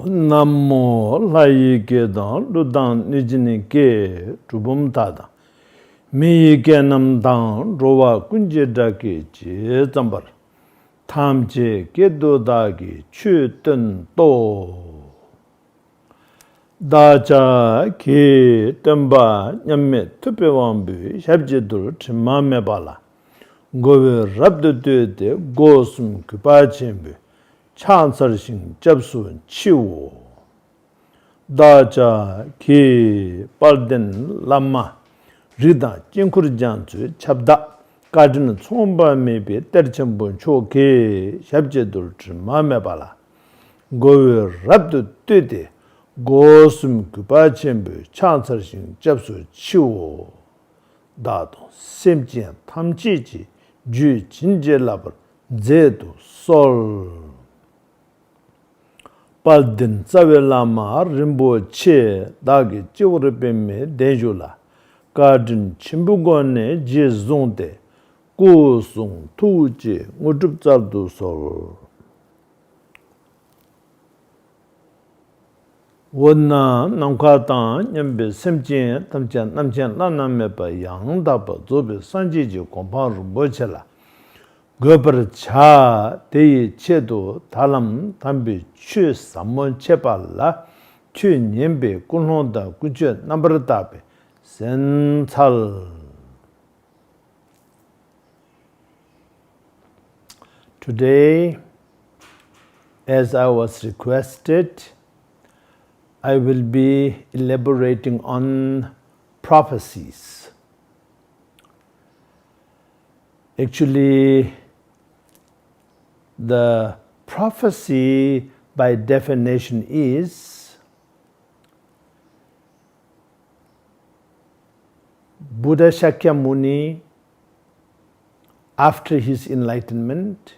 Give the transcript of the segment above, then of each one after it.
Namo Lai Kedan Ludan Nijini Ke Trubum Tada Mi Ke Nam Dan Rowa Kunje Daki Je Zambar Tam Je Kedo Dagi Chu Ten To Daja Ke Tamba Nyame Tupe Wambu Shabje Dur Chimame Bala Gowe Rabdu Dede Gosum Kupachimbu 찬설신 접수는 치우 다자 기 빨된 람마 리다 찡쿠르잔주 잡다 가드는 총밤에비 때르첨본 초게 샵제들 마음에 봐라 고여 랍도 뜨데 고슴 그바쳔부 찬설신 접수 치우 다도 셈지엔 탐지지 주 진제라버 제도 솔 Paldin Savelama Rimbo Che Dagi Chivripeme Dejula Garden Chimbugone Jezonde Gosung Tuji Mudup Zardu Sol Wona Namkatan Nyambe Semjin Tamchan Namchan Lanamepa Yang Dapa Zobe Sanjiji Komparu Bochela Gobar cha dei chedo talam tambi chu samon chepala chu nyembe kunhonda kuche number tape senthal. Today, as I was requested, I will be elaborating on prophecies. Actually, the prophecy by definition is Buddha Shakyamuni, after his enlightenment,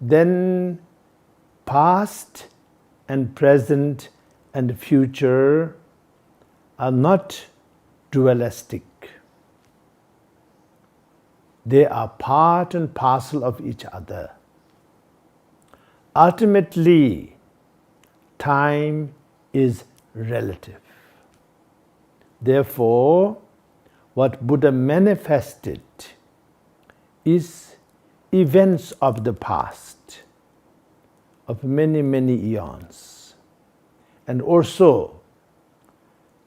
then past and present and future are not dualistic. They are part and parcel of each other. Ultimately, time is relative. Therefore, what Buddha manifested is events of the past, of many, many eons, and also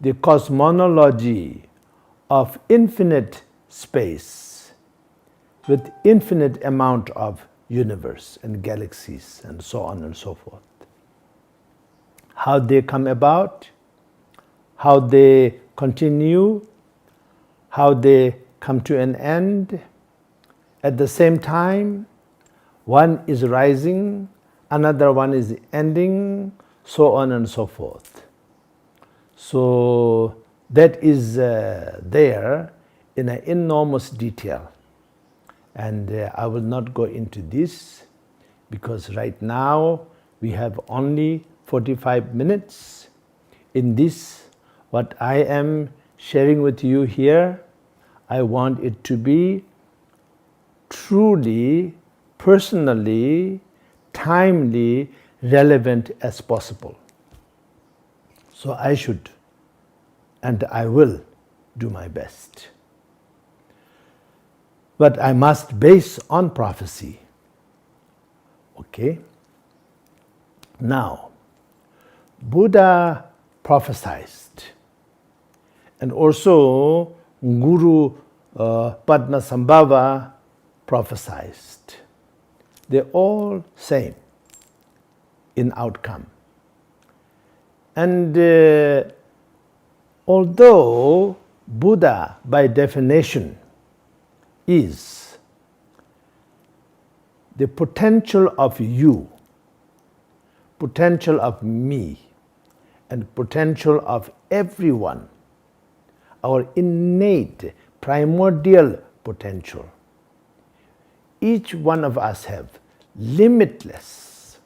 the cosmology of infinite space with infinite amount of universe and galaxies and so on and so forth. How they come about, how they continue, how they come to an end. At the same time, one is rising, another one is ending, so on and so forth. So that is there in an enormous detail. And I will not go into this because right now we have only 45 minutes. In this, what I am sharing with you here, I want it to be truly, personally, timely, relevant as possible. So I should and I will do my best. But I must base on prophecy. Okay? Now, Buddha prophesied, and also Guru Padmasambhava prophesied. They're all same in outcome. And although Buddha, by definition, is the potential of you, potential of me, and potential of everyone, our innate, primordial potential. Each one of us have limitless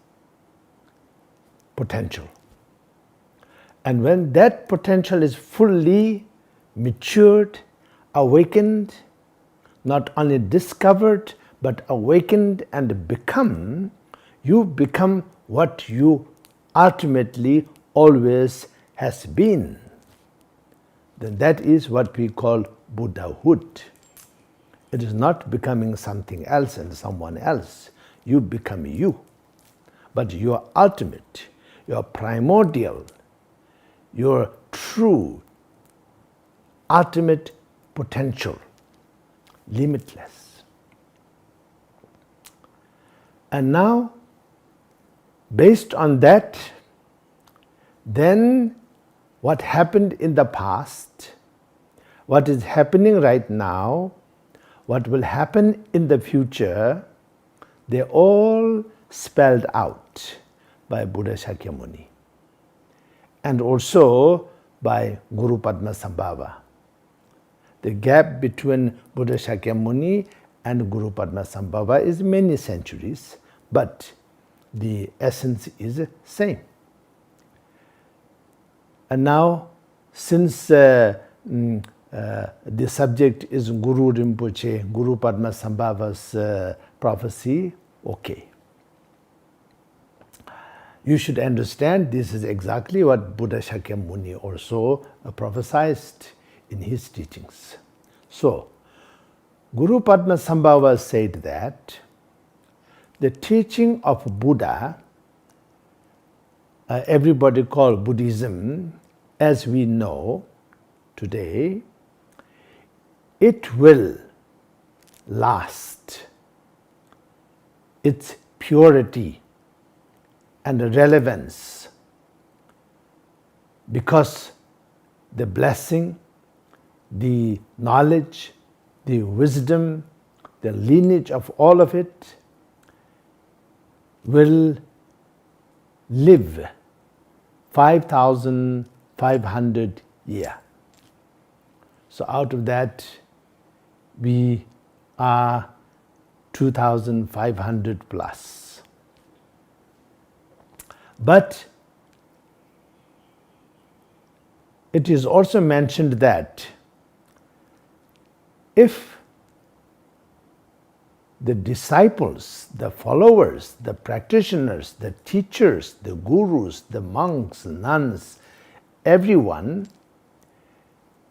potential. And when that potential is fully matured, awakened, not only discovered, but awakened and become, you become what you ultimately always has been, then that is what we call Buddhahood. It is not becoming something else and someone else. You become you. But your ultimate, your primordial, your true, ultimate potential, limitless. And now, based on that, then what happened in the past, what is happening right now, what will happen in the future, they all spelled out by Buddha Shakyamuni and also by Guru Padmasambhava. The gap between Buddha Shakyamuni and Guru Padmasambhava is many centuries, but the essence is the same. And now, since the subject is Guru Rinpoche, Guru Padmasambhava's prophecy, okay. You should understand this is exactly what Buddha Shakyamuni also prophesied in his teachings. So, Guru Padmasambhava said that the teaching of Buddha, everybody call Buddhism, as we know today, it will last. Its purity and relevance, because the blessing, the knowledge, the wisdom, the lineage of all of it will live 5,500 years. So out of that, we are 2,500 plus. But it is also mentioned that if the disciples, the followers, the practitioners, the teachers, the gurus, the monks, nuns, everyone,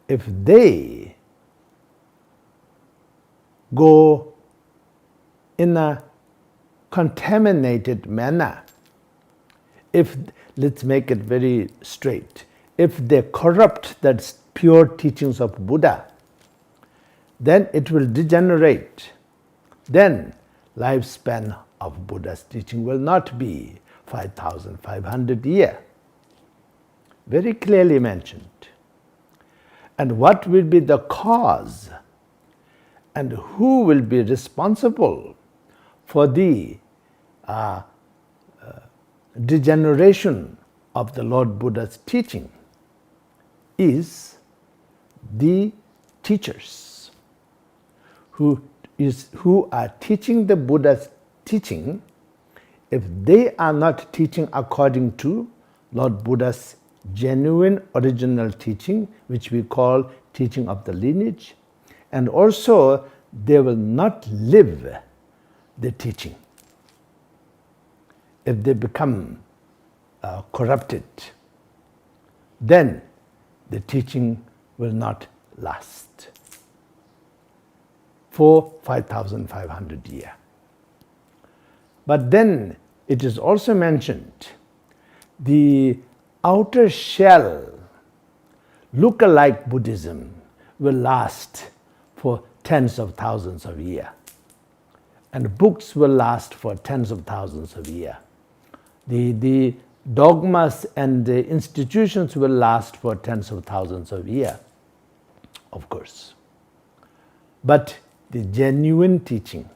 if they go in a contaminated manner, if, let's make it very straight, if they corrupt that pure teachings of Buddha, then it will degenerate. Then lifespan of Buddha's teaching will not be 5,500 years. Very clearly mentioned. And what will be the cause and who will be responsible for the degeneration of the Lord Buddha's teaching is the teachers who are teaching the Buddha's teaching. If they are not teaching according to Lord Buddha's genuine original teaching, which we call teaching of the lineage, and also they will not live the teaching. If they become corrupted, then the teaching will not last for 5,500 years. But then it is also mentioned the outer shell, look-alike Buddhism, will last for tens of thousands of years. And books will last for tens of thousands of years. The dogmas and the institutions will last for tens of thousands of years, of course. But the genuine teaching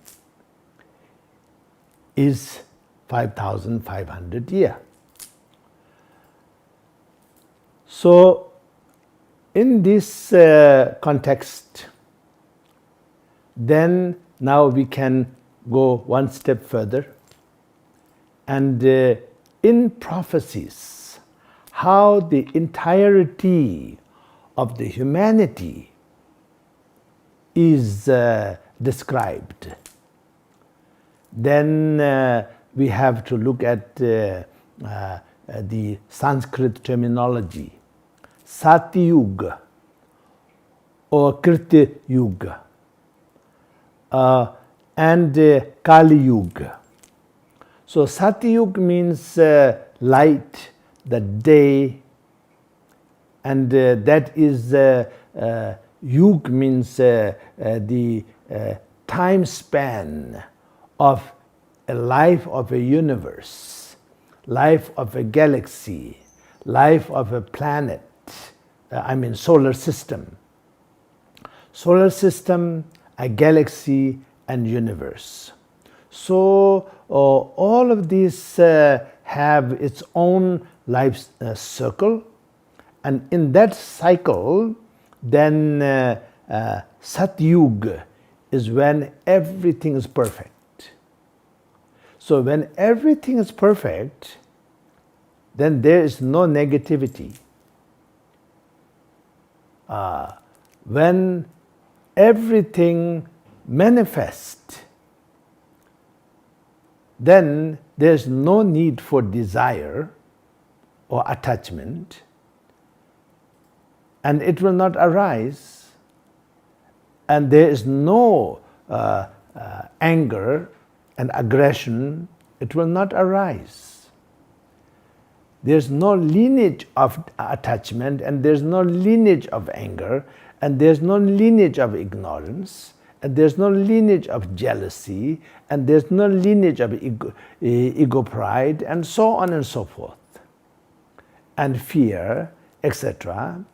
is 5,500 years. So, in this context, then now we can go one step further. And in prophecies, how the entirety of the humanity is described, then we have to look at the Sanskrit terminology, Satyuga or Krita Yuga and Kali Yuga. So Satyug means light, the day, and that is Yug means the time span of a life of a universe, life of a galaxy, life of a planet, solar system. Solar system, a galaxy, and universe. So all of these have its own life circle, and in that cycle, then Satyug is when everything is perfect. So when everything is perfect, then there is no negativity. When everything manifests, then there is no need for desire or attachment, and it will not arise, and there is no anger and aggression, it will not arise. There's no lineage of attachment, and there's no lineage of anger, and there's no lineage of ignorance, and there's no lineage of jealousy, and there's no lineage of ego pride, and so on and so forth, and fear, etc.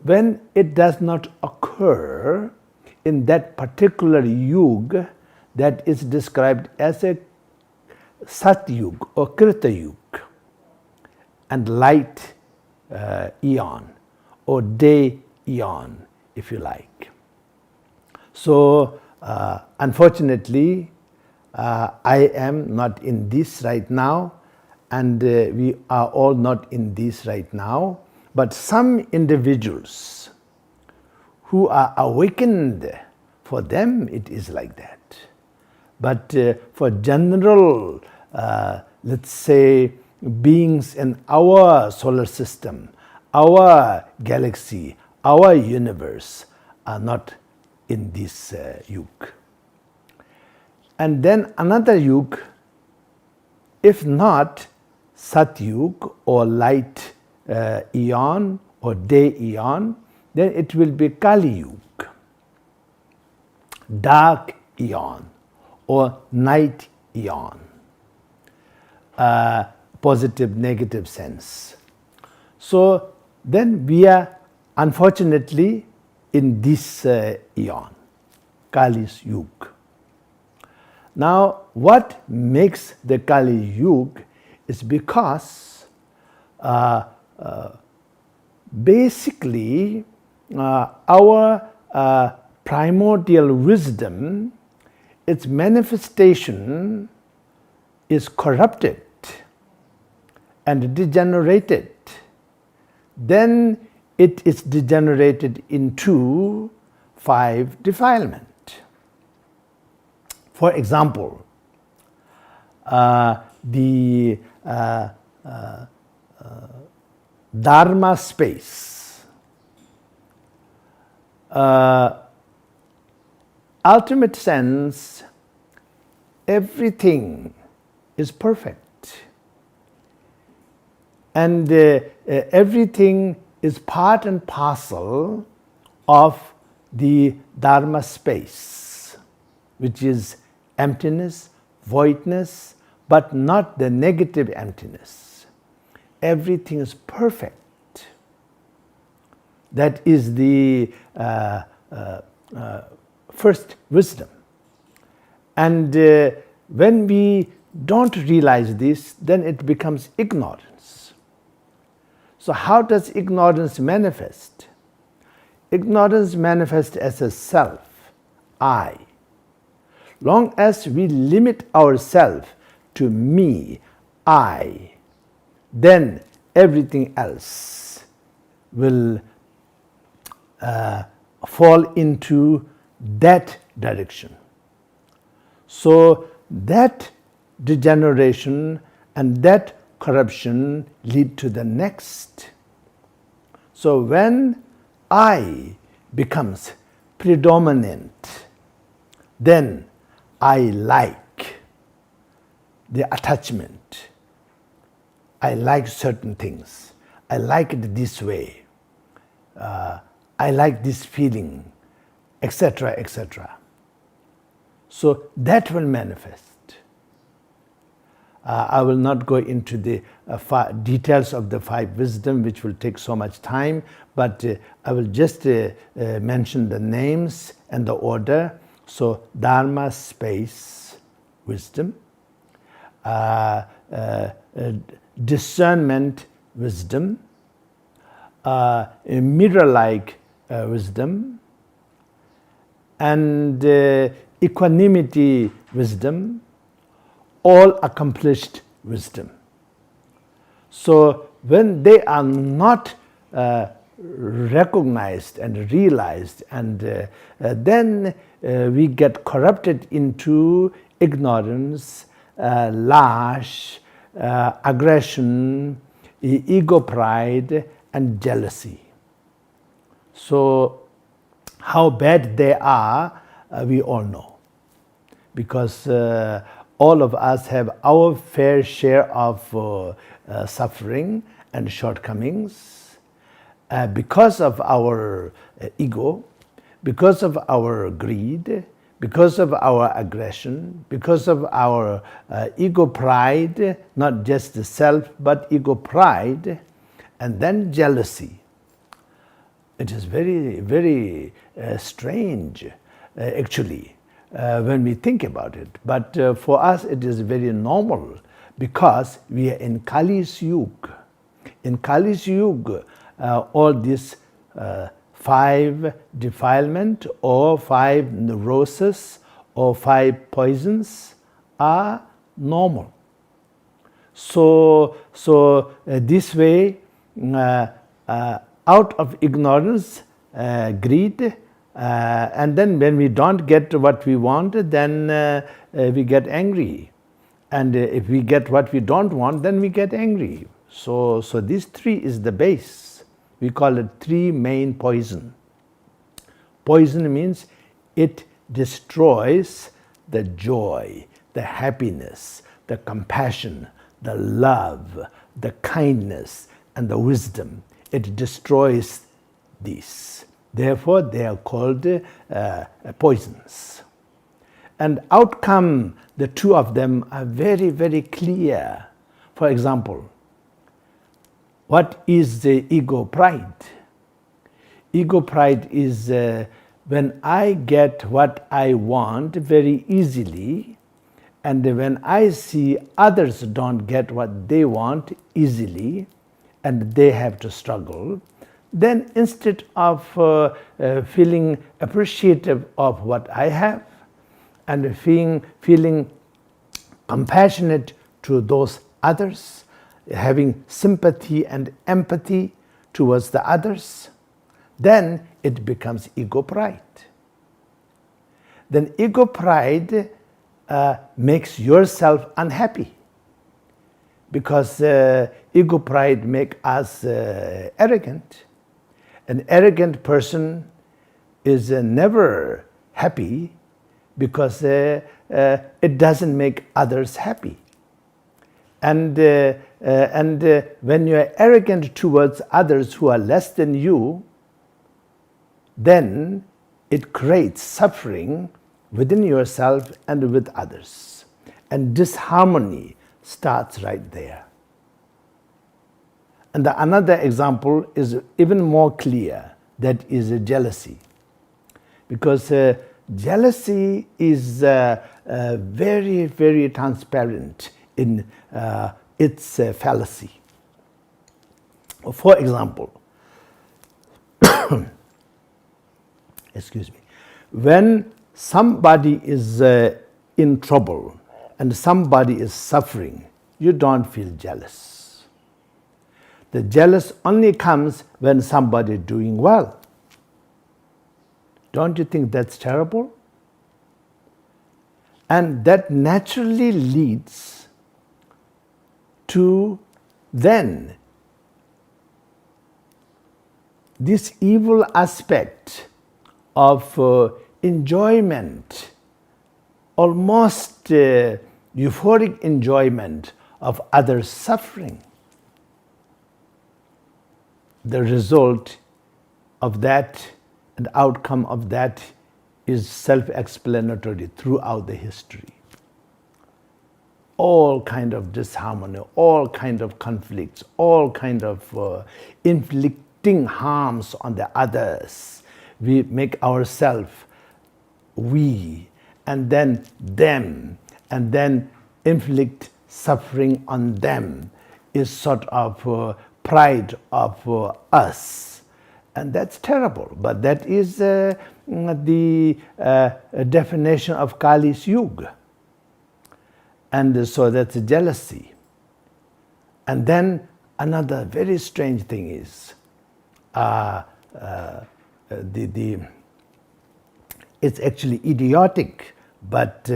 When it does not occur in that particular yug that is described as a Satyug or Krita Yug, and light eon or day eon, if you like. So unfortunately, I am not in this right now, and we are all not in this right now, but some individuals who are awakened, for them it is like that. But for general, let's say, beings in our solar system, our galaxy, our universe are not in this yug. And then another yug, if not Satyug or light eon or day eon, then it will be Kali Yug, dark eon or night eon, positive, negative sense. So then we are unfortunately in this eon, Kali's Yug. Now what makes the Kali Yug is because basically our primordial wisdom, its manifestation is corrupted and degenerated. Then it is degenerated into 5 defilement. For example, the Dharma space, ultimate sense, everything is perfect, and everything is part and parcel of the Dharma space, which is emptiness, voidness, but not the negative emptiness. Everything is perfect. That is the first wisdom. And when we don't realize this, then it becomes ignorance. So how does ignorance manifest? Ignorance manifests as a self, I. Long as we limit ourselves to me, I, then everything else will fall into that direction. So that degeneration and that corruption lead to the next. So when I becomes predominant, then I like the attachment. I like certain things. I like it this way. I like this feeling, etc., etc. So that will manifest. I will not go into the details of the 5 wisdom, which will take so much time, but I will just mention the names and the order. So Dharma, space, wisdom. Discernment, wisdom. Mirror-like wisdom. And equanimity, wisdom. All accomplished wisdom. So when they are not recognized and realized, and then we get corrupted into ignorance, lash, aggression, ego pride, and jealousy. So how bad they are, we all know, because all of us have our fair share of suffering and shortcomings because of our ego, because of our greed, because of our aggression, because of our ego pride, not just the self, but ego pride, and then jealousy. It is very, very strange, actually, when we think about it. But for us, it is very normal, because we are in Kali's Yuga. In Kali's Yuga, all these 5 defilement or 5 neuroses or 5 poisons are normal. So this way, out of ignorance, greed, and then when we don't get what we want, then we get angry. And if we get what we don't want, then we get angry. So these 3 is the base. We call it 3 main poison. Poison means it destroys the joy, the happiness, the compassion, the love, the kindness, and the wisdom. It destroys these. Therefore, they are called poisons. And outcome, the 2 of them are very, very clear. For example, what is the ego pride? Ego pride is when I get what I want very easily, and when I see others don't get what they want easily, and they have to struggle, then instead of feeling appreciative of what I have, and feeling compassionate to those others, having sympathy and empathy towards the others, then it becomes ego pride. Then ego pride makes yourself unhappy, because ego pride makes us arrogant. An arrogant person is never happy, because it doesn't make others happy. And when you are arrogant towards others who are less than you, then it creates suffering within yourself and with others. And disharmony starts right there. And another example is even more clear, that is jealousy. Because jealousy is very, very transparent in its fallacy. For example, excuse me, when somebody is in trouble and somebody is suffering, you don't feel jealous. The jealous only comes when somebody is doing well. Don't you think that's terrible? And that naturally leads to then this evil aspect of enjoyment, almost euphoric enjoyment of others' suffering, the result of that and outcome of that is self-explanatory throughout the history. All kind of disharmony, all kind of conflicts, all kind of inflicting harms on the others. We make ourselves we, and then them, and then inflict suffering on them is sort of pride of us. And that's terrible, but that is the definition of Kali's Yuga. And so that's jealousy. And then another very strange thing is, it's actually idiotic, but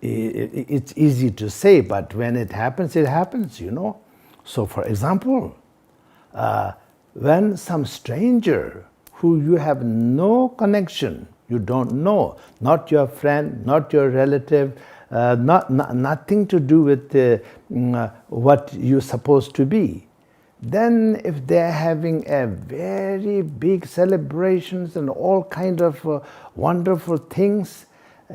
it's easy to say, but when it happens, you know. So for example, when some stranger who you have no connection, you don't know, not your friend, not your relative, nothing to do with what you're supposed to be, then if they're having a very big celebrations and all kind of wonderful things,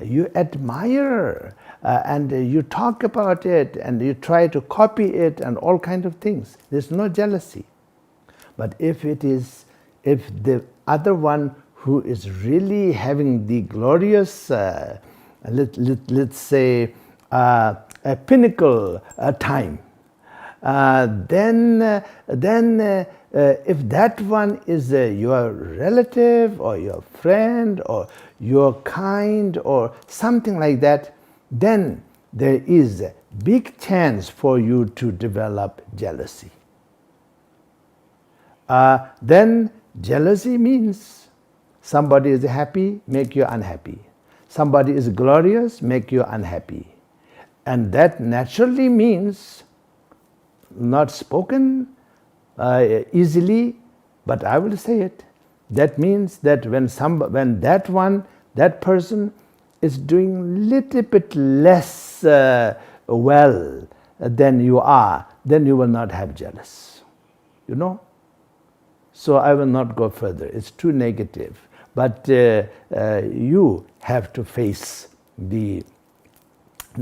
you admire and you talk about it and you try to copy it and all kind of things. There's no jealousy. But if the other one who is really having the glorious, let's say, a pinnacle time, then if that one is your relative or your friend or your kind or something like that, then there is a big chance for you to develop jealousy. Then jealousy means somebody is happy, make you unhappy. Somebody is glorious, make you unhappy. And that naturally means, not spoken easily, but I will say it. That means that when that person is doing little bit less well than you are, then you will not have jealous. You know? So I will not go further. It's too negative. But you have to face the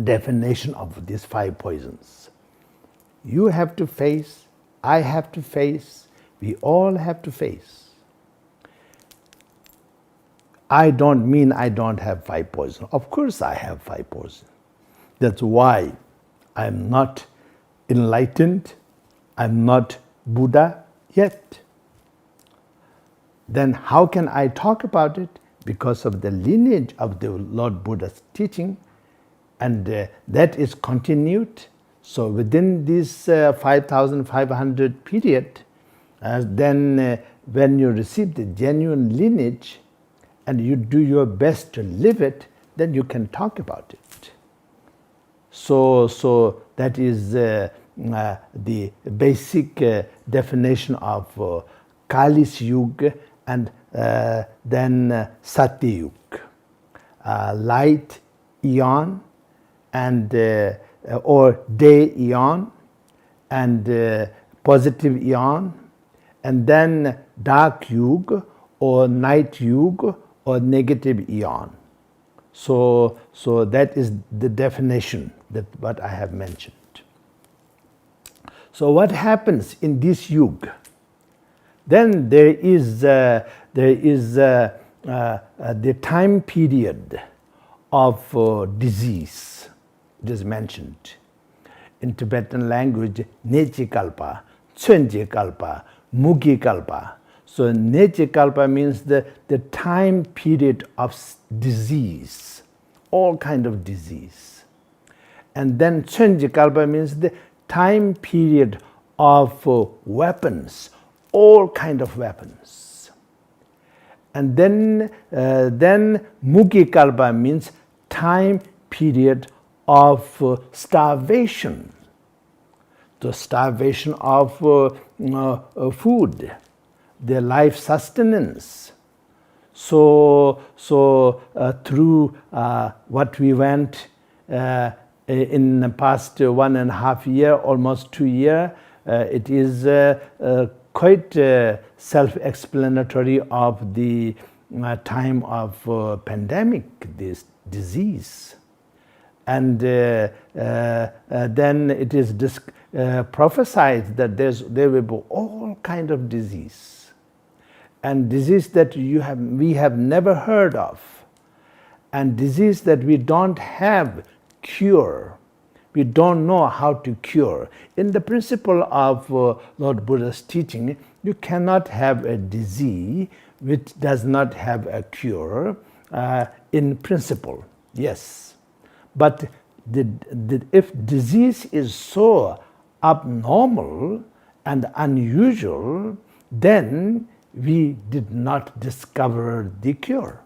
definition of these 5 poisons. You have to face, I have to face, we all have to face. I don't mean I don't have 5 poisons. Of course I have 5 poisons. That's why I'm not enlightened, I'm not Buddha yet. Then how can I talk about it? Because of the lineage of the Lord Buddha's teaching, and that is continued. So within this 5,500 period, then when you receive the genuine lineage and you do your best to live it, then you can talk about it. So that is the basic definition of Kali's Yuga and then Satya Yuga, light eon and or day eon and positive eon, and then dark yuga or night yuga or negative eon. So that is the definition that what I have mentioned. So what happens in this yuga? Then there is the time period of disease. It is mentioned in Tibetan language, Nechi Kalpa, Tsunje Kalpa, Mugi Kalpa. So Nechi Kalpa means the time period of disease, all kind of disease. And then Tsunje Kalpa means the time period of weapons, all kind of weapons. And then Mugi Kalpa means time period of starvation. the starvation of food, their life sustenance. So through what we went in the past 1.5 years, almost 2 years, it is quite self-explanatory of the time of pandemic, this disease. And then it is prophesied that there will be all kind of disease, and disease that we have never heard of, and disease that we don't have cure. We don't know how to cure. In the principle of Lord Buddha's teaching, you cannot have a disease which does not have a cure in principle, yes. But if disease is so abnormal and unusual, then we did not discover the cure.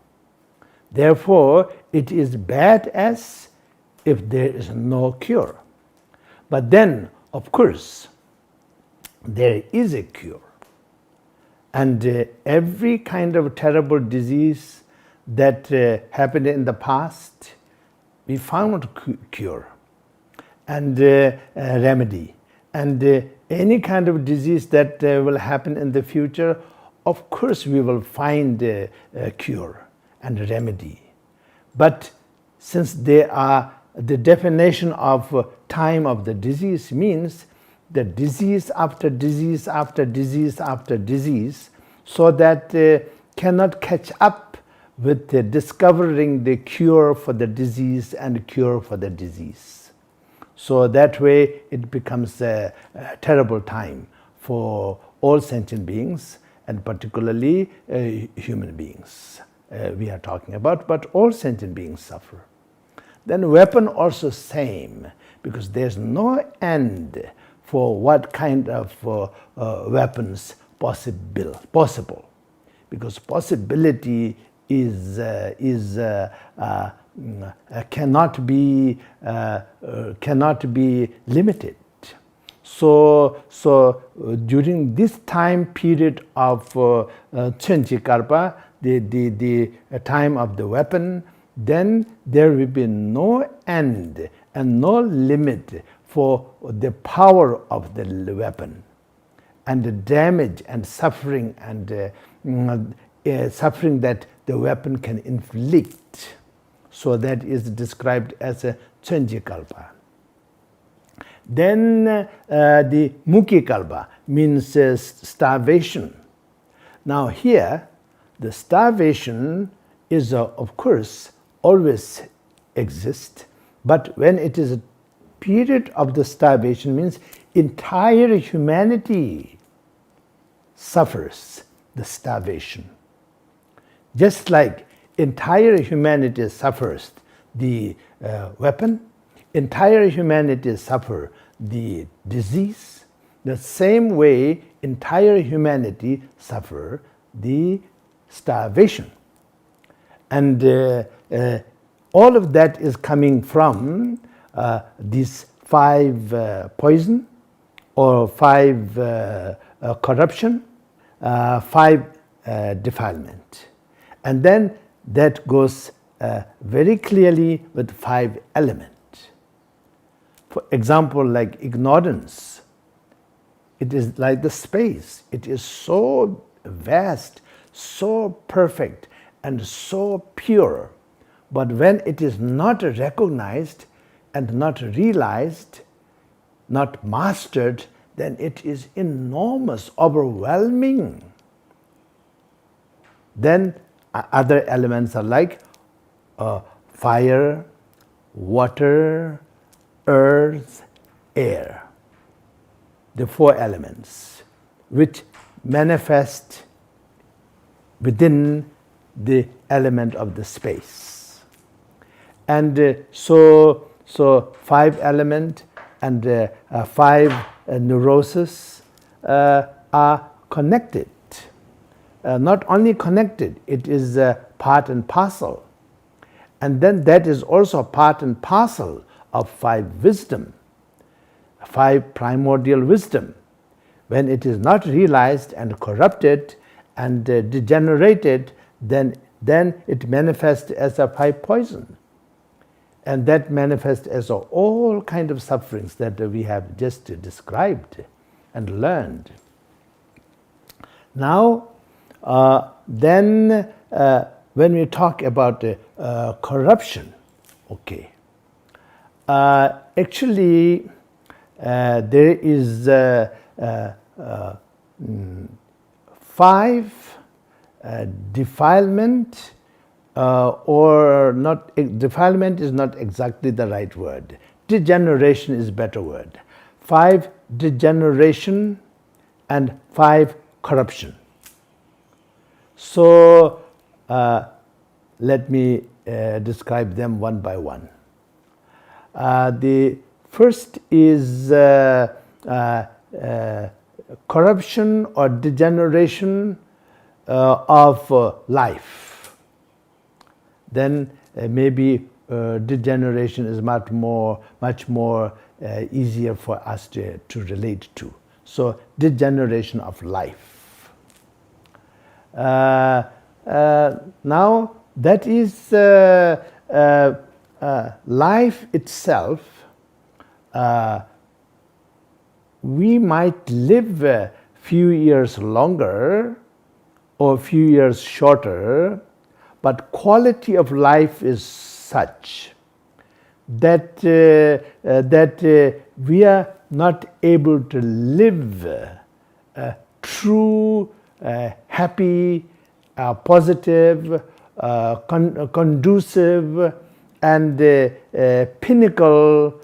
Therefore, it is bad as if there is no cure. But then, of course, there is a cure. And every kind of terrible disease that happened in the past, we found cure and remedy. And any kind of disease that will happen in the future, of course we will find a cure and a remedy. But since they are the definition of time of the disease means the disease after disease after disease after disease, so that cannot catch up with discovering the cure for the disease and cure for the disease. So that way it becomes a terrible time for all sentient beings, and particularly human beings we are talking about, but all sentient beings suffer. Then weapon also same, because there's no end for what kind of weapons possible, because possibility cannot be limited. So during this time period of Chenjikarpa, the time of the weapon, then there will be no end and no limit for the power of the weapon, and the damage and suffering and suffering that the weapon can inflict. So that is described as a Chenjikalpa. Then the Mukikalpa means starvation. Now here, the starvation is of course always exist, but when it is a period of the starvation means entire humanity suffers the starvation. Just like entire humanity suffers the weapon, entire humanity suffer the disease, the same way entire humanity suffer the starvation. And all of that is coming from these 5 poison, or 5 corruption, 5 defilement. And then that goes very clearly with 5 elements. For example, like ignorance, it is like the space. It is so vast, so perfect, and so pure. But when it is not recognized and not realized, not mastered, then it is enormous, overwhelming. Then other elements are like fire, water, earth, air. The 4 elements which manifest within the element of the space. And so 5 elements and 5 neuroses are connected. Not only connected, it is part and parcel. And then that is also part and parcel of 5 wisdom. 5 primordial wisdom. When it is not realized and corrupted and degenerated, then it manifests as a 5 poison. And that manifests as all kind of sufferings that we have just described and learned. Now, when we talk about corruption, okay, actually there is 5 defilement, or not. Defilement is not exactly the right word. Degeneration is a better word. 5 degeneration and 5 corruption. So let me describe them one by one. The first is corruption or degeneration of life. Then maybe degeneration is much more easier for us to relate to. So degeneration of life. Now that is life itself. We might live a few years longer or a few years shorter, but quality of life is such that we are not able to live a true, happy, positive, conducive, and pinnacle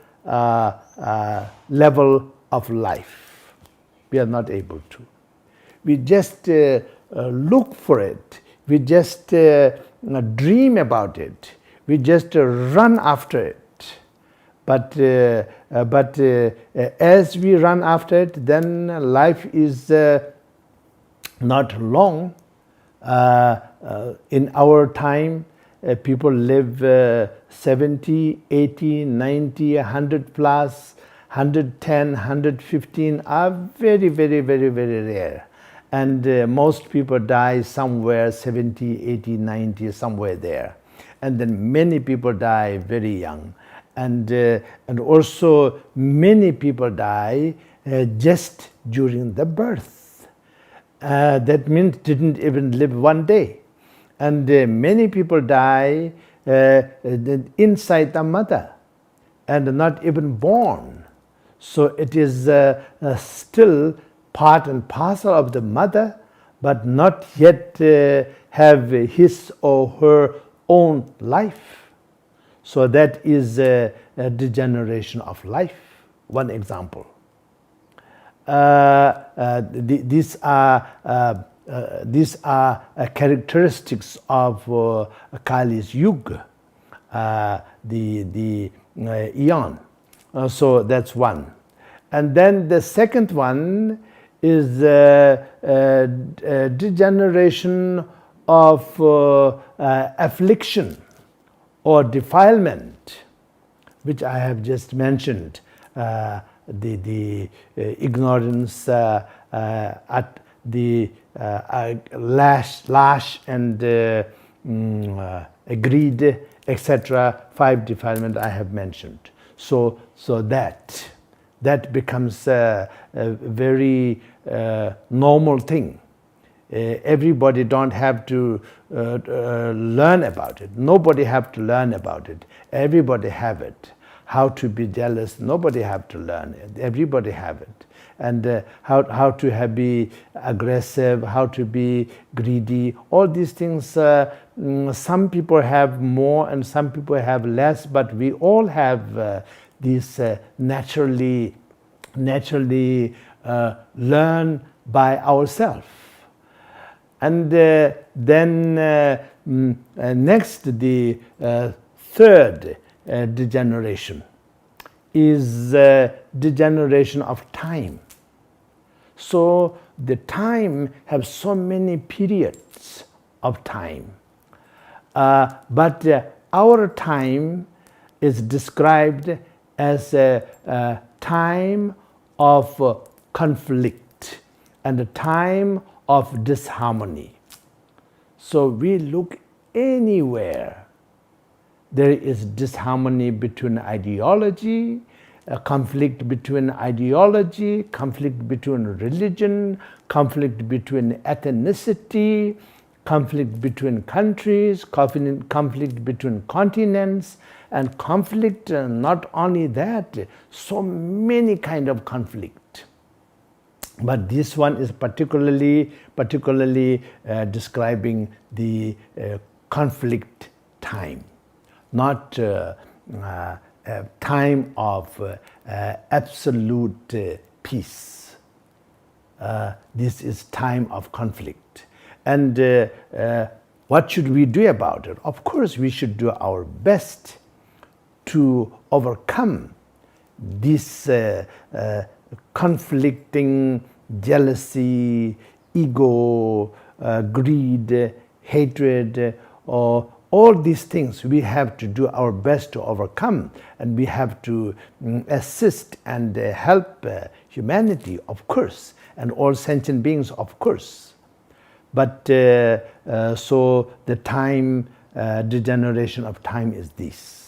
level of life. We are not able to. We just look for it. We just dream about it. We just run after it. But as we run after it, then life is not long. In our time, people live 70, 80, 90, 100 plus, 110, 115 are very, very, very, very rare. And most people die somewhere 70, 80, 90, somewhere there. And then many people die very young. And also many people die just during the birth. That means didn't even live one day. And many people die inside the mother and not even born. So it is still part and parcel of the mother, but not yet have his or her own life. So that is a degeneration of life, one example. These are characteristics of Kali's Yuga, the eon. So that's one. And then the second one is degeneration of affliction or defilement, which I have just mentioned. The ignorance at the lash and greed, etc. 5 defilement I have mentioned. So that becomes a very normal thing. Everybody don't have to learn about it. Nobody have to learn about it. Everybody have it. How to be jealous, nobody have to learn it. Everybody have it. And how to be aggressive, how to be greedy, all these things, some people have more and some people have less, but we all have these naturally learn by ourselves. And then next, the third degeneration is degeneration of time. So the time have so many periods of time, but our time is described as time of conflict and a time of disharmony. So we look anywhere, there is disharmony between ideology, a conflict between ideology, conflict between religion, conflict between ethnicity, conflict between countries, conflict between continents, and conflict, not only that, so many kind of conflict. But this one is particularly describing the conflict time, not a time of absolute peace. This is time of conflict. And what should we do about it? Of course, we should do our best to overcome this conflicting jealousy, ego, greed, hatred, or all these things we have to do our best to overcome, and we have to assist and help humanity, of course, and all sentient beings, of course. But so the time, degeneration of time is this.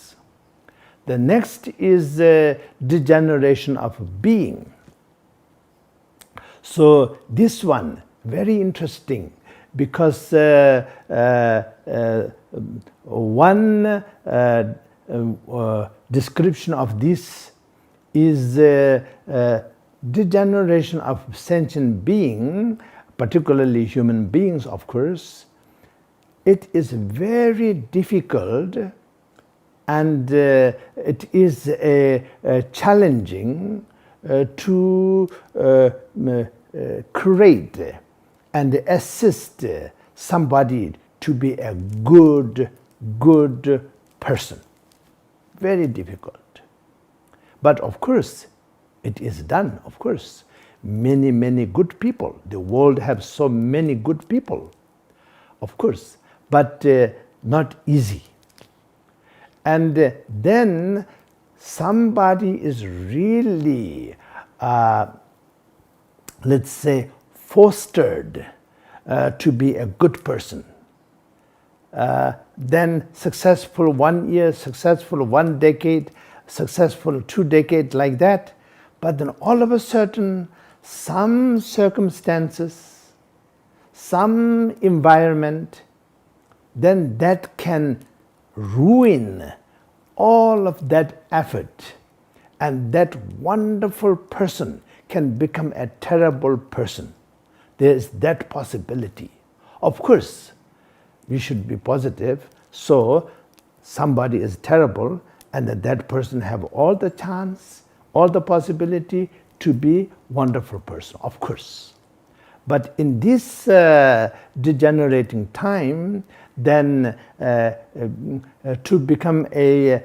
The next is degeneration of being. So this one, very interesting, because one description of this is degeneration of sentient being, particularly human beings, of course. It is very difficult, and it is challenging to create and assist somebody to be a good person. Very difficult. But of course, it is done, of course. Many good people. The world has so many good people, of course, but not easy. And then somebody is really, let's say, fostered to be a good person. Then successful 1 year, successful 1 decade, successful 2 decades, like that. But then all of a sudden, some circumstances, some environment, then that can ruin all of that effort, and that wonderful person can become a terrible person. There is that possibility. Of course, we should be positive. So somebody is terrible, and that person have all the chance, all the possibility to be wonderful person, of course. But in this degenerating time, then to become a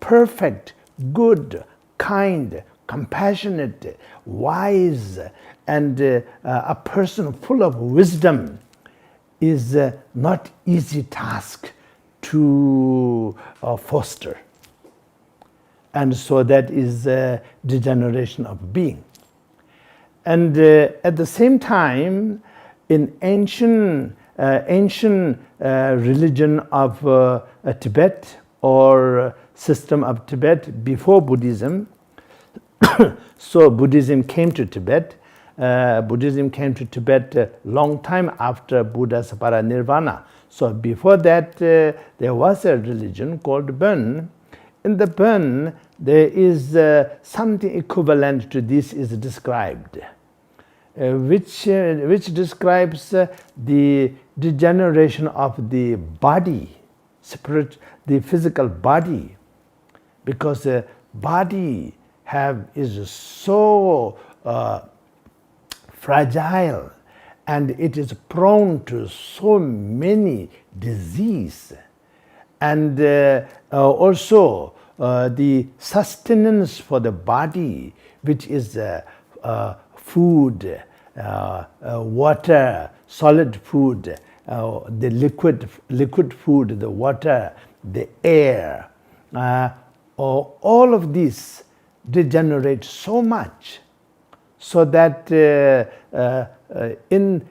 perfect, good, kind, compassionate, wise, and a person full of wisdom is not easy task to foster. And so that is degeneration of being. And at the same time, in ancient religion of Tibet, or system of Tibet before Buddhism, so Buddhism came to Tibet. Buddhism came to Tibet a long time after Buddha's paranirvana. So before that, there was a religion called Bon. In the Bon, there is something equivalent to this is described, which describes the degeneration of the body, the physical body, because the body is so fragile, and it is prone to so many disease, and also the sustenance for the body, which is food, water, solid food, the liquid food, the water, the air, all of these degenerate so much, so that in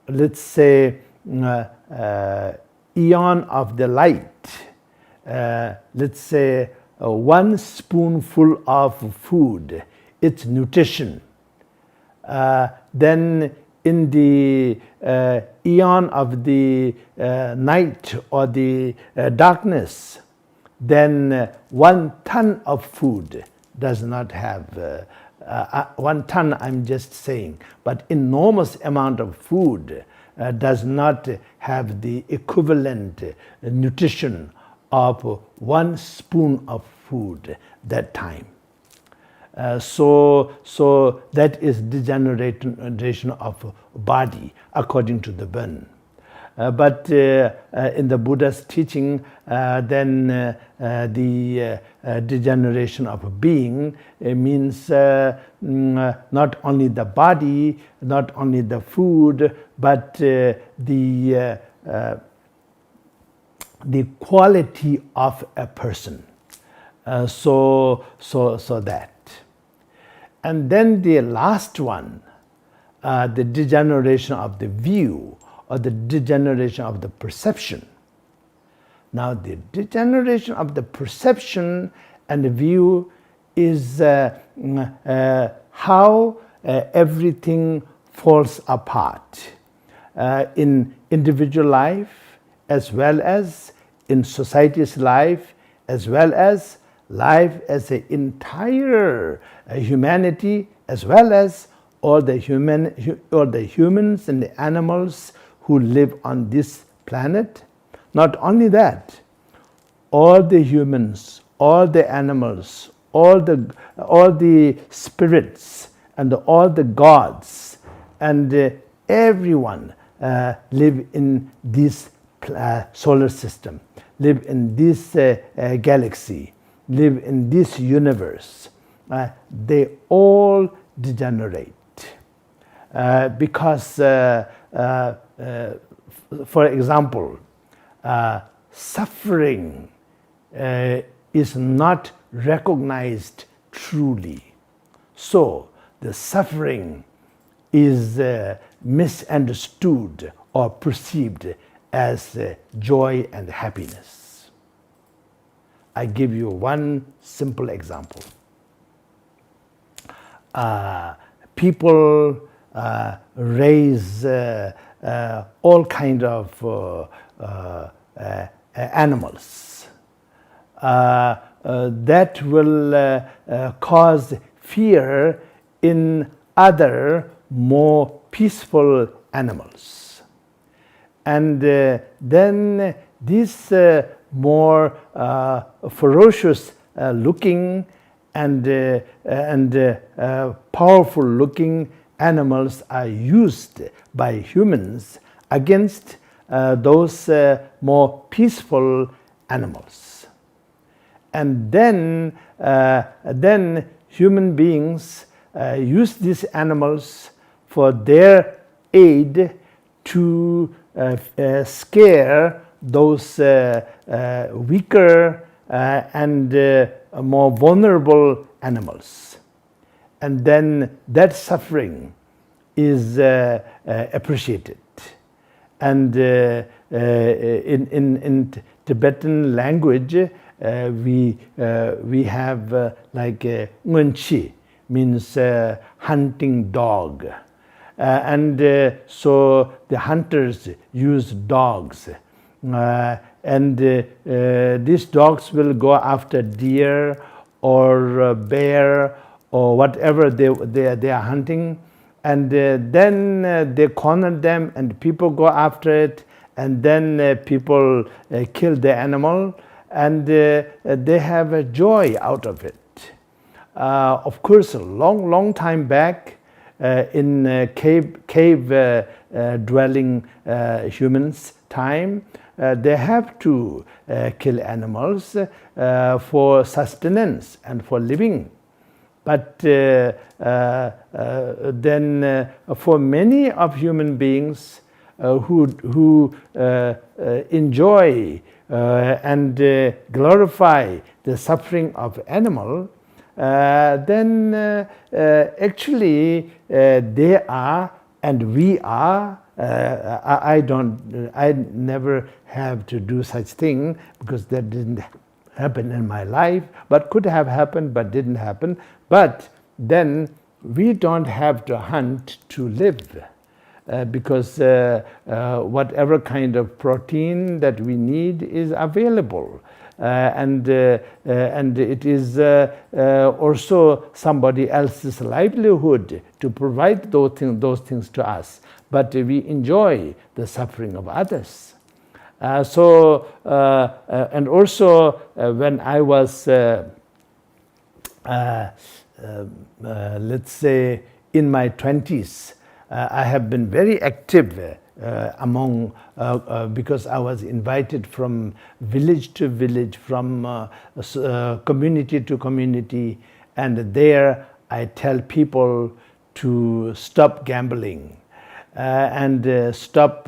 let's say eon of the light, let's say 1 spoonful of food, its nutrition. Then in the eon of the night or the darkness, then 1 ton of food does not have 1 ton, I'm just saying, but enormous amount of food does not have the equivalent nutrition of 1 spoon of food that time. So that is degeneration of body according to the Burn. But in the Buddha's teaching, then the degeneration of being means not only the body, not only the food, but the quality of a person. So that. And then the last one, the degeneration of the view, or the degeneration of the perception. Now, the degeneration of the perception and the view is how everything falls apart in individual life, as well as in society's life, as well as life as an entire humanity, as well as all the humans and the animals who live on this planet. Not only that, all the humans, all the animals, all the spirits, and all the gods, and everyone live in this solar system, live in this galaxy, live in this universe. They all degenerate because for example, suffering is not recognized truly. So the suffering is misunderstood or perceived as joy and happiness. I give you one simple example. People raise all kind of animals that will cause fear in other more peaceful animals. And then these more ferocious looking and powerful looking animals are used by humans against those more peaceful animals. And then human beings use these animals for their aid to scare those weaker and more vulnerable animals. And then that suffering is appreciated. And in Tibetan language, we have like ngunchi, means hunting dog. So the hunters use dogs. And these dogs will go after deer or bear or whatever they are hunting, and then they corner them and people go after it, and then people kill the animal, and they have a joy out of it. Of course, a long time back, in cave dwelling humans time, they have to kill animals for sustenance and for living. But then for many of human beings, who enjoy and glorify the suffering of animal, then actually they are and we are. I never have to do such thing because that didn't happen in my life, but could have happened but didn't happen. But then we don't have to hunt to live. Because whatever kind of protein that we need is available, and it is also somebody else's livelihood to provide those things to us. But we enjoy the suffering of others. And also when I was, let's say, in my 20s. I have been very active among, because I was invited from village to village, from community to community, and there I tell people to stop gambling and stop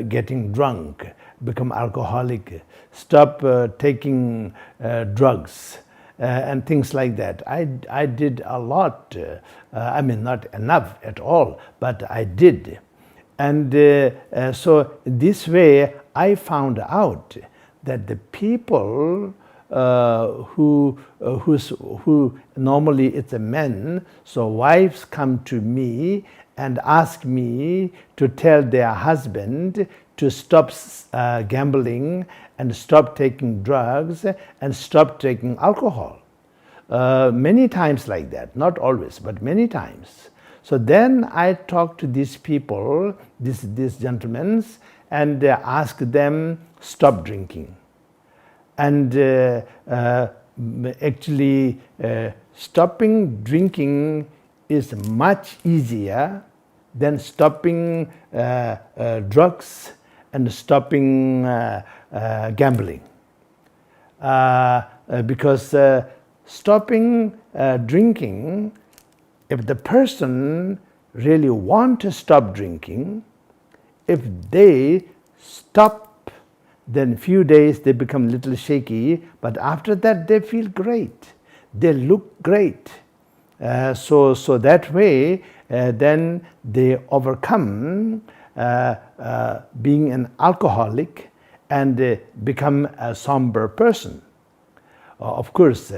getting drunk, become alcoholic, stop taking drugs. And things like that. I did a lot. I mean, not enough at all, but I did. And so this way I found out that the people who normally it's a men, so wives come to me and ask me to tell their husband to stop gambling and stop taking drugs and stop taking alcohol. Many times like that, not always, but many times. So then I talk to these people, these gentlemen, and ask them stop drinking. And actually stopping drinking is much easier than stopping drugs and stopping gambling. Because stopping drinking, if the person really want to stop drinking, if they stop, then few days they become a little shaky, but after that they feel great, they look great. So that way then they overcome being an alcoholic and become a somber person. Of course,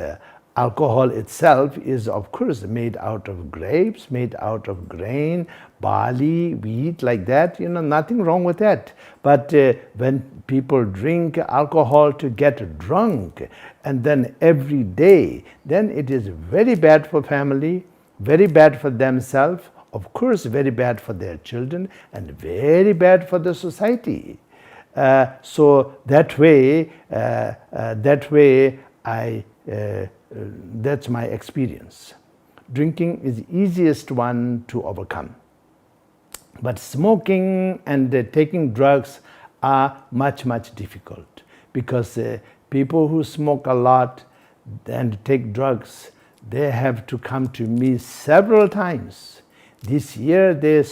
alcohol itself is of course made out of grapes, made out of grain, barley, wheat, like that, nothing wrong with that. But when people drink alcohol to get drunk and then every day, then it is very bad for family, very bad for themselves, of course very bad for their children, and very bad for the society. So that way that's my experience. Drinking is the easiest one to overcome. But smoking and taking drugs are much, much difficult, because people who smoke a lot and take drugs, they have to come to me several times. This year they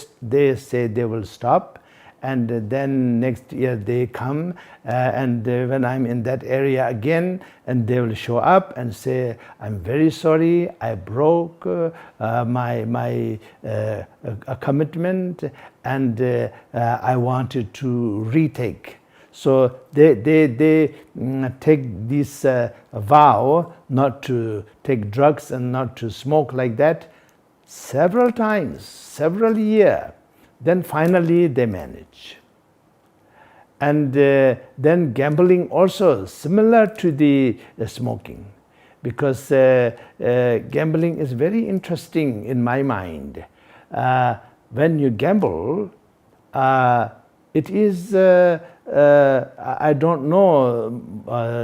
say they will stop, and then next year they come, and when I'm in that area again, and they will show up and say, I'm very sorry, I broke my commitment, and I wanted to retake. So they take this vow not to take drugs and not to smoke like that several times, several years. Then finally they manage. And then gambling also similar to the smoking, because gambling is very interesting in my mind. When you gamble, it is I don't know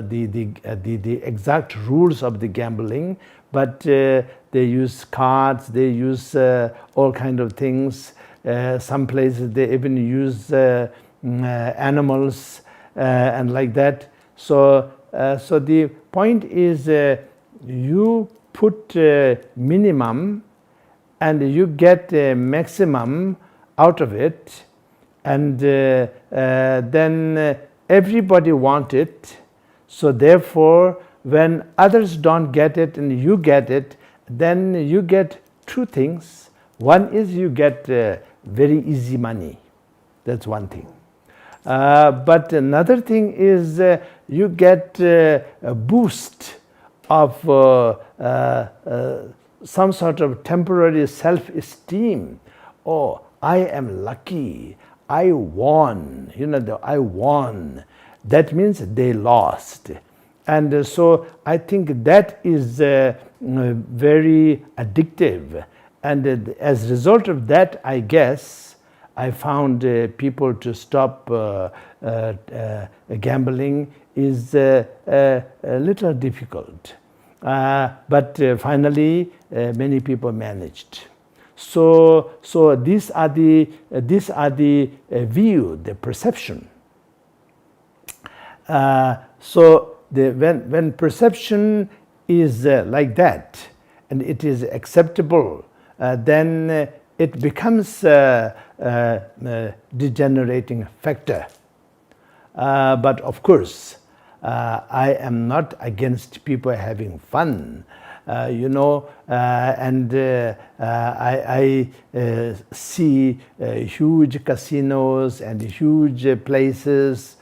the exact rules of the gambling, but they use cards, they use all kind of things. Some places they even use animals and like that. So the point is you put minimum and you get maximum out of it, and then everybody wants it. So therefore, when others don't get it and you get it, then you get two things. One is you get very easy money. That's one thing. But another thing is you get a boost of some sort of temporary self-esteem. Oh, I am lucky. I won. I won. That means they lost. And so I think that is very addictive. And as a result of that, I guess, I found people to stop gambling is a little difficult. But finally, many people managed. So these are the view, the perception. When perception is like that, and it is acceptable, then it becomes a degenerating factor. But of course, I am not against people having fun, and I see huge casinos and huge places.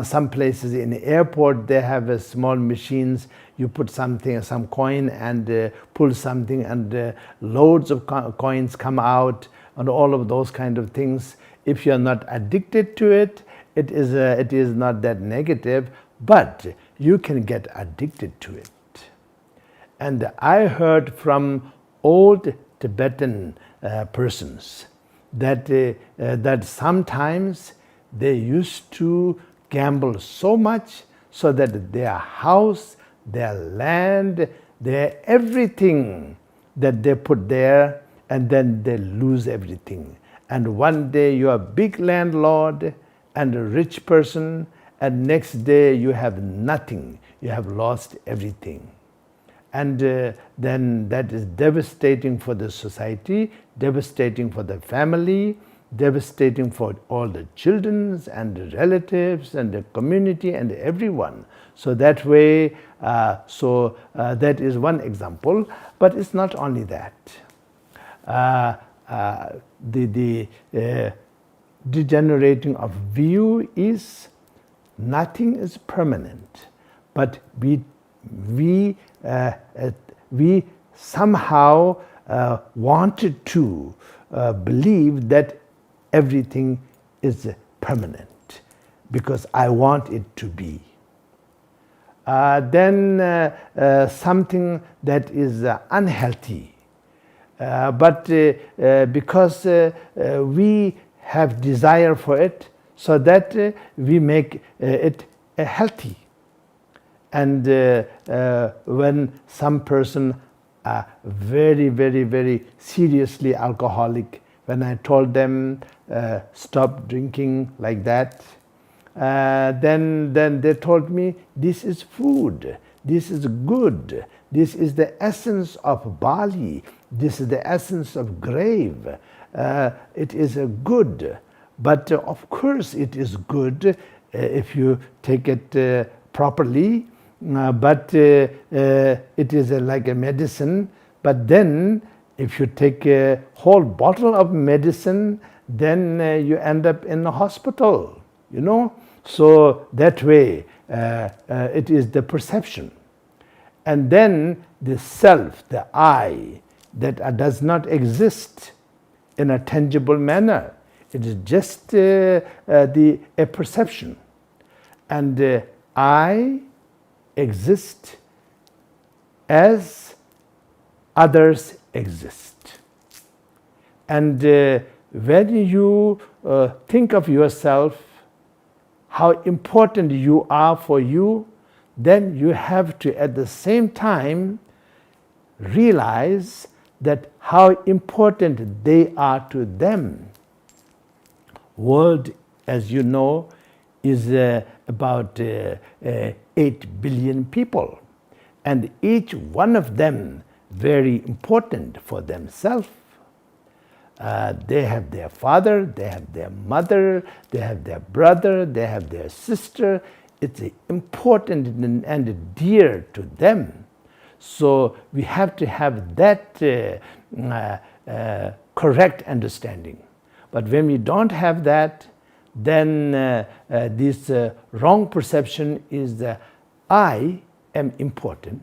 Some places in the airport, they have small machines. You put something, some coin, and pull something, and loads of coins come out, and all of those kind of things. If you're not addicted to it, it is not that negative, but you can get addicted to it. And I heard from old Tibetan persons that sometimes they used to gamble so much so that their house, their land, their everything that they put there, and then they lose everything. And one day you are a big landlord and a rich person, and next day you have nothing. You have lost everything. And then that is devastating for the society, devastating for the family, devastating for all the children and the relatives and the community and everyone. So that way, that is one example. But it's not only that. The degenerating of view is nothing is permanent, but we somehow wanted to believe that everything is permanent because I want it to be. Then something that is unhealthy, but because we have desire for it, so that we make it healthy. And when some person are very, very, very seriously alcoholic, when I told them stop drinking like that, then they told me this is food, this is good, this is the essence of Bali, this is the essence of grave. It is a good, but of course it is good if you take it properly. But it is like a medicine. But then if you take a whole bottle of medicine, then you end up in a hospital, So that way it is the perception. And then the self, the I, that does not exist in a tangible manner. It is just a perception. And I exist as others exist. And when you think of yourself, how important you are for you, then you have to at the same time realize that how important they are to them. World, as you know, is about 8 billion people, and each one of them very important for themselves. They have their father, they have their mother, they have their brother, they have their sister. It's important and dear to them. So we have to have that correct understanding. But when we don't have that, then this wrong perception is that I am important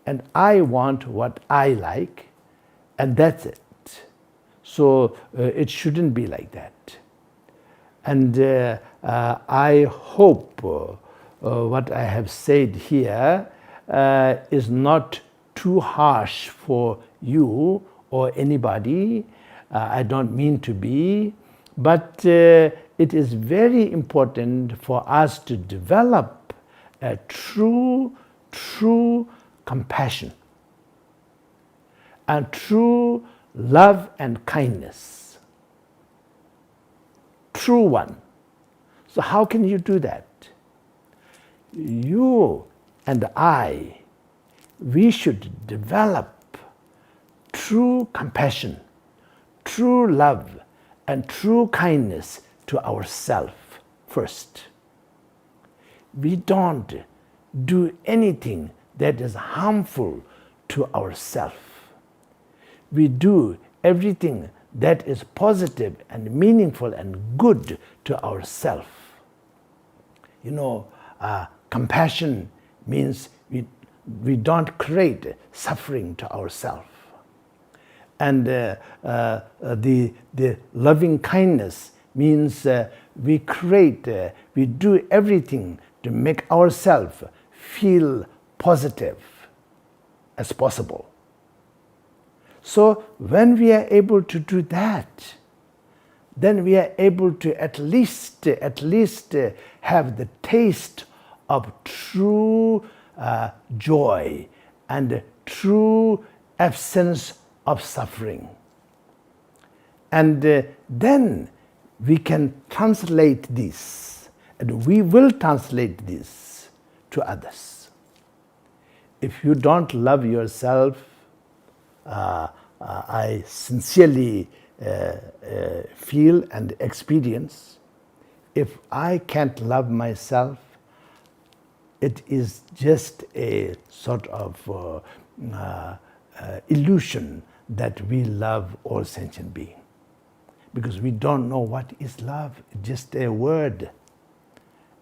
and I want what I like, and that's it. So it shouldn't be like that. And I hope what I have said here is not too harsh for you or anybody. I don't mean to be, but it is very important for us to develop a true compassion and true love and kindness. True one. So how can you do that? You and I, we should develop true compassion, true love, and true kindness to ourselves first. We don't do anything that is harmful to ourselves. We do everything that is positive and meaningful and good to ourselves. You know, compassion means we don't create suffering to ourselves. And the loving kindness means we do everything to make ourselves feel positive as possible. So when we are able to do that, then we are able to at least have the taste of true joy and true absence of suffering. And then we can translate this, and we will translate this to others. If you don't love yourself, I sincerely feel and experience, if I can't love myself, it is just a sort of illusion that we love all sentient beings. Because we don't know what is love, it's just a word.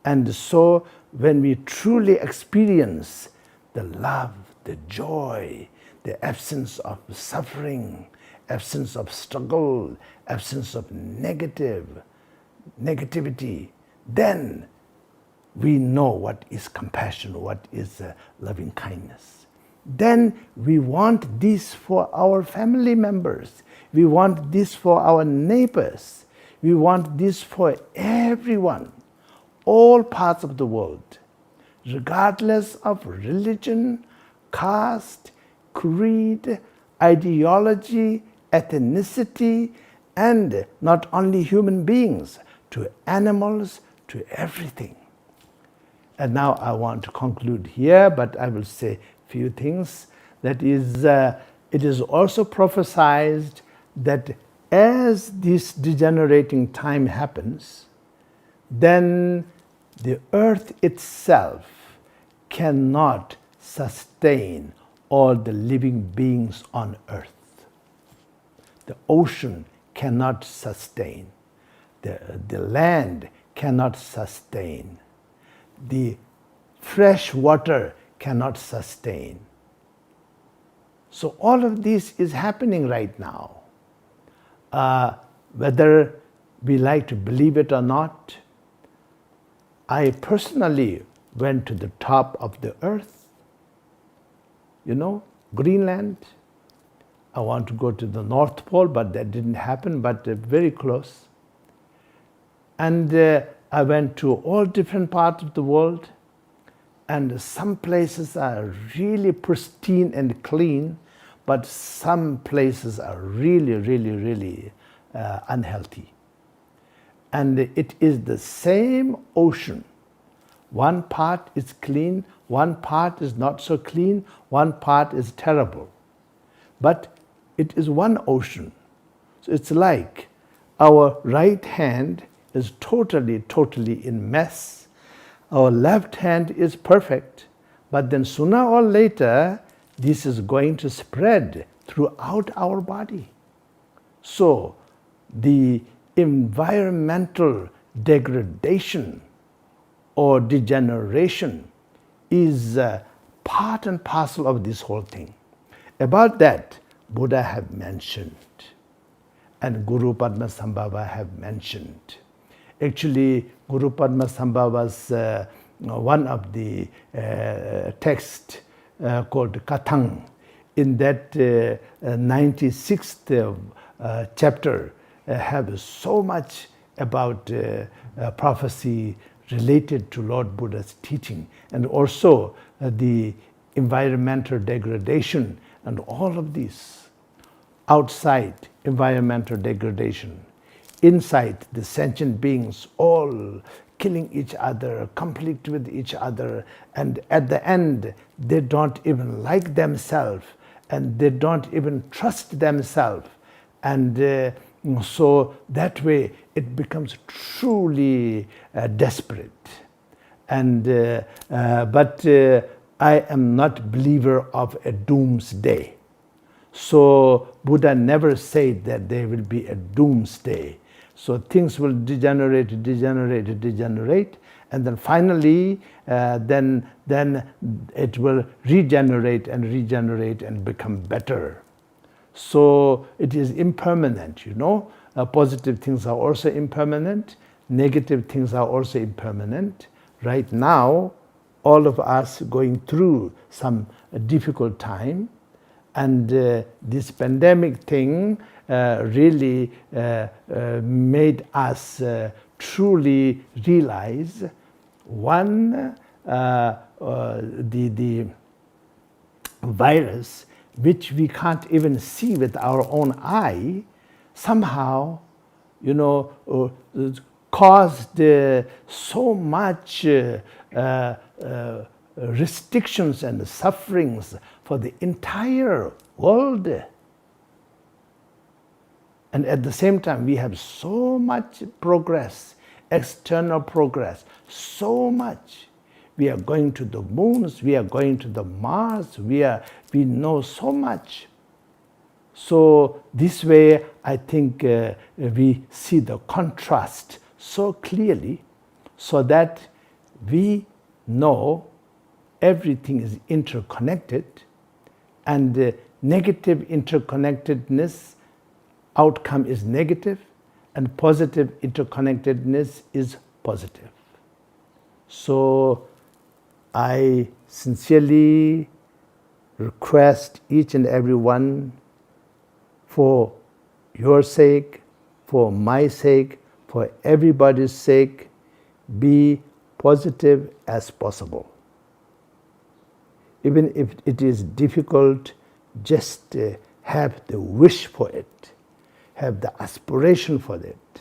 And so when we truly experience the love, the joy, the absence of suffering, absence of struggle, absence of negativity, then we know what is compassion, what is loving kindness. Then we want this for our family members. We want this for our neighbors. We want this for everyone, all parts of the world, regardless of religion, caste, creed, ideology, ethnicity, and not only human beings, to animals, to everything. And now I want to conclude here, but I will say a few things. That is, it is also prophesied that as this degenerating time happens, then the earth itself cannot sustain all the living beings on earth. The ocean cannot sustain. The land cannot sustain. The fresh water cannot sustain. So all of this is happening right now. Whether we like to believe it or not, I personally went to the top of the earth, Greenland. I want to go to the North Pole, but that didn't happen, but very close. And I went to all different parts of the world, and some places are really pristine and clean, but some places are really unhealthy. And it is the same ocean. One part is clean, one part is not so clean, one part is terrible. But it is one ocean. So it's like our right hand is totally in mess. Our left hand is perfect, but then sooner or later, this is going to spread throughout our body. So the environmental degradation or degeneration is part and parcel of this whole thing. About that, Buddha have mentioned, and Guru Padmasambhava have mentioned. Actually, Guru Padmasambhava's one of the text called Kathang, in that 96th chapter have so much about prophecy related to Lord Buddha's teaching, and also the environmental degradation and all of this. Outside, environmental degradation. Inside, the sentient beings all killing each other, conflict with each other, and at the end, they don't even like themselves, and they don't even trust themselves. And so that way, it becomes truly desperate. And but I am not believer of a doomsday. So Buddha never said that there will be a doomsday. So things will degenerate, and then finally, then it will regenerate and become better. So it is impermanent, you know. Positive things are also impermanent. Negative things are also impermanent. Right now, all of us going through some difficult time, and this pandemic thing really made us truly realize, one, the virus, which we can't even see with our own eye, somehow, you know, caused so much restrictions and sufferings for the entire world. And at the same time, we have so much progress, external progress, so much. We are going to the moons, we are going to the Mars, we know so much. So this way, I think we see the contrast so clearly, so that we know everything is interconnected, and negative interconnectedness outcome is negative, and positive interconnectedness is positive. So I sincerely request each and every one, for your sake, for my sake, for everybody's sake, be positive as possible. Even if it is difficult, just have the wish for it, have the aspiration for it.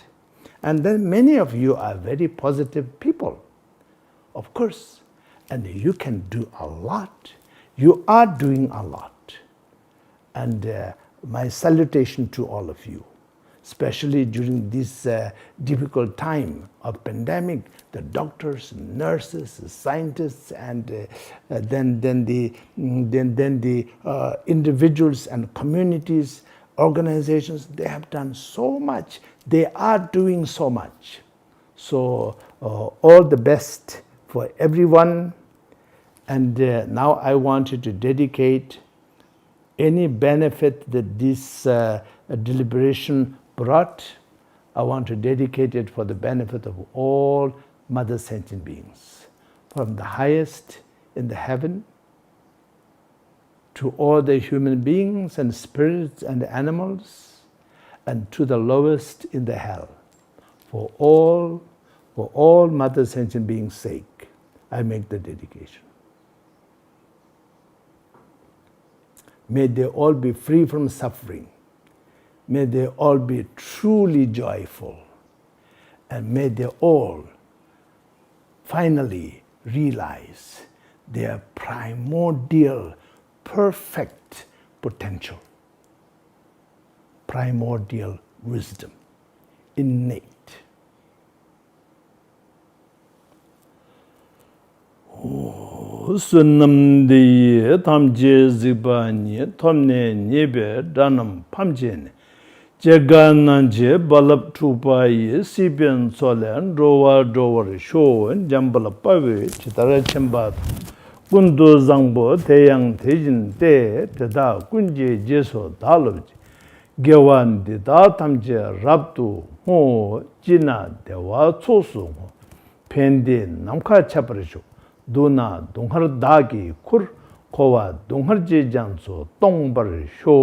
And then many of you are very positive people, of course, and you can do a lot. You are doing a lot. And my salutation to all of you, especially during this difficult time of pandemic, the doctors, nurses, scientists, and then the individuals and communities, organizations. They have done so much. They are doing so much. So all the best for everyone. And now I wanted to dedicate any benefit that this deliberation brought. I want to dedicate it for the benefit of all mother sentient beings, from the highest in the heaven to all the human beings and spirits and animals, and to the lowest in the hell. For all mother sentient beings' sake, I make the dedication. May they all be free from suffering. May they all be truly joyful. And may they all finally realize their primordial, perfect potential. Primordial wisdom, innate. Sunamdi tamje zibani tomne nibe danam pamjene Jagananje balap tupai sibian solen rowa dowar showen jambala pawe chitara chemba kundu zangbo teyang tejin te tada kunje jeso dalobji gewan di da tamje rabdu ho jina dewa tsosu ho pende namka chaparisho duna donghar dagi kur kowa donghar je janso tongbar sho